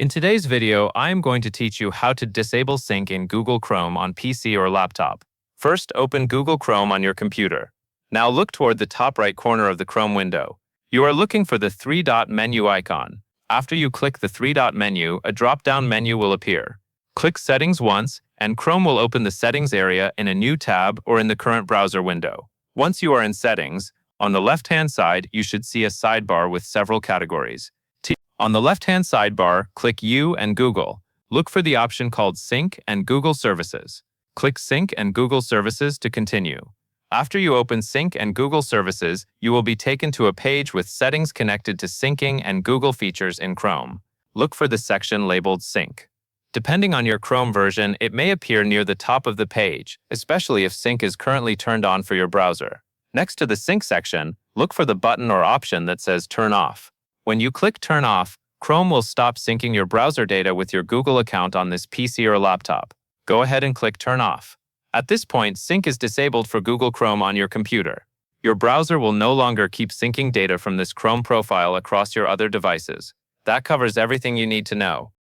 In today's video, I am going to teach you how to disable sync in Google Chrome on PC or laptop. First, open Google Chrome on your computer. Now look toward the top right corner of the Chrome window. You are looking for the three-dot menu icon. After you click the three-dot menu, a drop-down menu will appear. Click Settings once, and Chrome will open the Settings area in a new tab or in the current browser window. Once you are in Settings, on the left-hand side, you should see a sidebar with several categories. On the left-hand sidebar, click You and Google. Look for the option called Sync and Google Services. Click Sync and Google Services to continue. After you open Sync and Google Services, you will be taken to a page with settings connected to syncing and Google features in Chrome. Look for the section labeled Sync. Depending on your Chrome version, it may appear near the top of the page, especially if Sync is currently turned on for your browser. Next to the Sync section, look for the button or option that says Turn Off. When you click Turn Off, Chrome will stop syncing your browser data with your Google account on this PC or laptop. Go ahead and click Turn Off. At this point, sync is disabled for Google Chrome on your computer. Your browser will no longer keep syncing data from this Chrome profile across your other devices. That covers everything you need to know.